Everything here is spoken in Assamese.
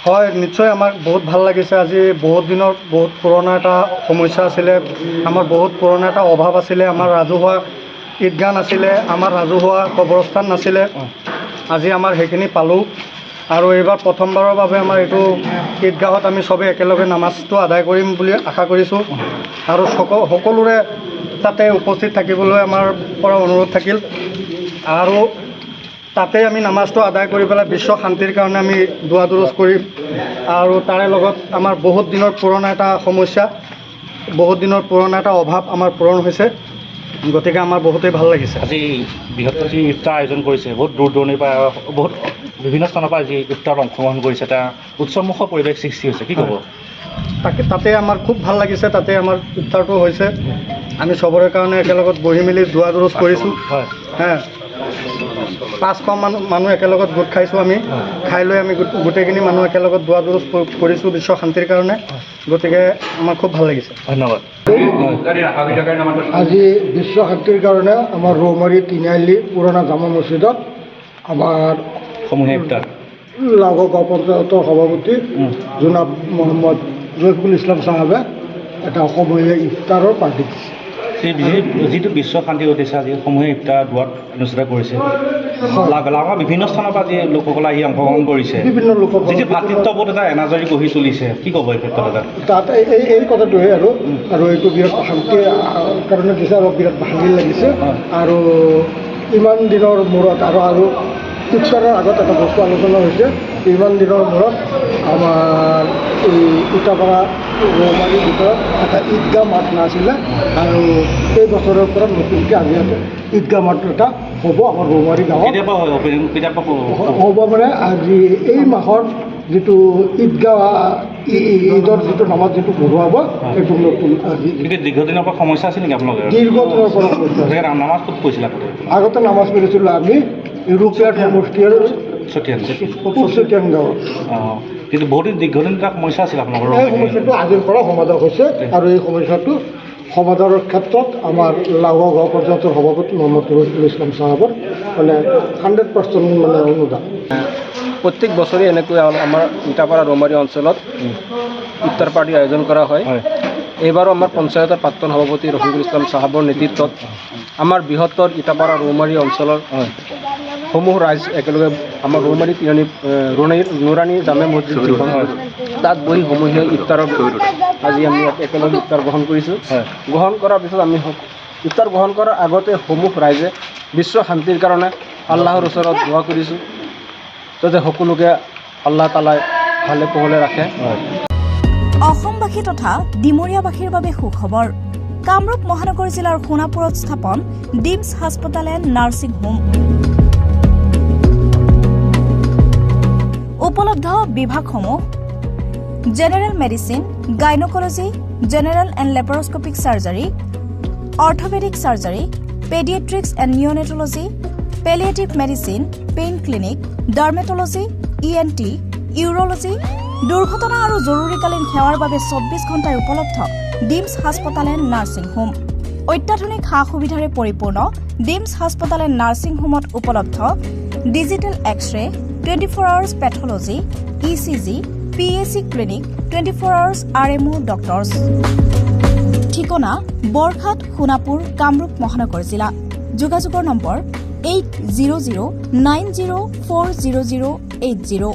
হয়, নিশ্চয় আমাক বহুত ভাল লাগিছে। আজি বহুত দিনৰ বহুত পুৰণা এটা সমস্যা আছিলে, আমাৰ বহুত পুৰণা এটা অভাৱ আছিলে। আমাৰ ৰাজহুৱা ঈদগাহ নাছিলে, আমাৰ ৰাজহুৱা কবৰস্থান নাছিলে। আজি আমাৰ সেইখিনি পালোঁ আৰু এইবাৰ প্ৰথমবাৰৰ বাবে আমাৰ এইটো ঈদগাহত আমি চবেই একেলগে নামাজটো আদায় কৰিম বুলি আশা কৰিছোঁ আৰু সকলোৰে তাতে উপস্থিত থাকিবলৈ আমাৰ পৰা অনুৰোধ থাকিল আৰু তাতে আমি নামাজটো আদায় কৰি পেলাই বিশ্ব শান্তিৰ কাৰণে আমি দোৱা দুৰুজ কৰিম আৰু তাৰে লগত আমাৰ বহুত দিনৰ পুৰণা এটা সমস্যা, বহুত দিনৰ পুৰণা এটা অভাৱ আমাৰ পূৰণ হৈছে। গতিকে আমাৰ বহুতেই ভাল লাগিছে। আজি বৃহত্তৰ যি ইফতাৰ আয়োজন কৰিছে, বহুত দূৰ দূৰণিৰ পৰা বহুত বিভিন্ন স্থানৰ পৰা আজি ইফতাৰত অংশগ্ৰহণ কৰিছে, এটা উৎসৱমুখৰ পৰিৱেশ সৃষ্টি হৈছে, কি ক'ব? তাতে আমাৰ খুব ভাল লাগিছে। তাতে আমাৰ ইফতাৰটো হৈছে, আমি চবৰে কাৰণে একেলগত বহি মেলি দোৱা দুৰুজ কৰিছোঁ। হয়, 500 মানুহ একেলগত গোট খাইছোঁ। আমি খাই লৈ আমি গোটেইখিনি মানুহ একেলগত দোৱা দুৰুজ কৰিছোঁ বিশ্ব শান্তিৰ কাৰণে। গতিকে আমাৰ খুব ভাল লাগিছে। ধন্যবাদ। আজি বিশ্ব শান্তিৰ কাৰণে আমাৰ ৰৌমাৰী তিনিআলি পুৰণা জামা মছজিদত আমাৰ সমূহীয়া ইফতাৰ লাহোৰ গাঁও পঞ্চায়তৰ সভাপতি জনাব মোহাম্মদ ৰফিকুল ইছলাম চাহাবে এটা সমূহীয়া ইফতাৰৰ পাৰ্টি দিছে। যিটো বিশ্ব শান্তি উদ্দেশ্যে আজি সমূহীয়া ইফতাৰ দোৱাত অনুষ্ঠিত কৰিছে, লাহোৰৰ বিভিন্ন স্থানৰ পৰা আজি লোকসকলে আহি অংশগ্ৰহণ কৰিছে, বিভিন্ন লোকসকল যিটো ভাতৃত্ববোধ এটা এনাজৰী গঢ়ি তুলিছে, কি ক'ব এই ক্ষেত্ৰত? তাত এই কথাটোৱে আৰু এইটো বিৰাট শান্তিৰ কাৰণে দিছে আৰু বিৰাট ভাল লাগিছে। আৰু ইমান দিনৰ মূৰত আৰু ইফতাৰৰ আগত এটা বস্তু আলোচনা হৈছে, ইমান দিনৰ মূৰত আমাৰ এই ইটাপাৰা ৰৌমাৰীৰ ভিতৰত এটা ঈদগাহ মাঠ নাছিলে আৰু এই বছৰৰ পৰা নতুনকৈ আজি ইয়াতে ঈদগাহ মাঠ এটা হ'ব আমাৰ ৰৌমাৰী গাঁৱত। হ'ব মানে আজি এই মাহৰ যিটো ঈদগাহ ঈদৰ যিটো নামাজ যিটো পঢ়োৱাব, সেইটো নতুন দীৰ্ঘদিনৰ পৰা সমস্যা আছিল নেকি আপোনালোকৰ? দীৰ্ঘদিনৰ পৰা সমস্যা। নামাজ ক'ত পঢ়িছিল? আগতে নামাজ পঢ়িছিলোঁ আমি ৰূপীয়া সমষ্টিৰ চতিয়ান গাঁৱত। কিন্তু বহুদিন দীৰ্ঘদিন এটা সমস্যা আছিল আপোনালোকৰ? এই সমস্যাটো আজিৰ পৰা সমাধান হৈছে আৰু এই সমস্যাটো সমাধানৰ ক্ষেত্ৰত আমাৰ লাহোৰ গাঁও পঞ্চায়তৰ সভাপতি মোহাম্মদ ৰফিকুল ইছলাম চাহাবৰ 100% অনুদান। প্ৰত্যেক বছৰে এনেকৈ আমাৰ ইটাপাৰা ৰৌমাৰী অঞ্চলত ইফতাৰ পাৰ্টিৰ আয়োজন কৰা হয়। এইবাৰো আমাৰ পঞ্চায়তৰ প্ৰাক্তন সভাপতি ৰফিকুল ইছলাম চাহাবৰ নেতৃত্বত আমাৰ বৃহত্তৰ ইটাপাৰা ৰৌমাৰী অঞ্চলৰ সমূহ ৰাইজ একেলগে আমাৰ ৰৌমাৰী তিনিআলি নুৰানী জামে মছজিদ তাত বহি সমূহীয়া ইফতাৰৰ আজি আমি একেলগে ইফতাৰ গ্ৰহণ কৰিছোঁ। গ্ৰহণ কৰাৰ পিছত আমি ইফতাৰ গ্ৰহণ কৰাৰ আগতে সমূহ ৰাইজে বিশ্ব শান্তিৰ কাৰণে আল্লাহৰ ওচৰত দোৱা কৰিছোঁ যাতে সকলোকে আল্লাহ তালাই ভালে কুশলে ৰাখে। অসমবাসী তথা ডিমৰীয়াবাসীৰ বাবে সুখবৰ। কামৰূপ মহানগৰ জিলাৰ সোণাপুৰত স্থাপন ডিমছ হাস্পতাল এণ্ড নাৰ্ছিং হোম। উপলব্ধ বিভাগসমূহ: general medicine, gynaecology, general and laparoscopic surgery, orthopaedic surgery, paediatrics and neonatology, palliative medicine, pain clinic, dermatology, ENT, urology, দুৰ্ঘটনা আৰু জৰুৰীকালীন সেৱাৰ বাবে 24 ঘণ্টাই উপলব্ধ ডিমছ হাস্পতাল এণ্ড নাৰ্ছিং হোম। অত্যাধুনিক সা সুবিধাৰে পৰিপূৰ্ণ ডিমছ হাস্পতাল এণ্ড নাৰ্ছিং হোমত উপলব্ধ digital X-ray, 24 hours pathology, ECG, PAC clinic, 24 hours RMO doctors. ঠিকনা: বৰঘাট, সোণাপুৰ, কামৰূপ মহানগৰ জিলা। যোগাযোগৰ নম্বৰ 8009040080।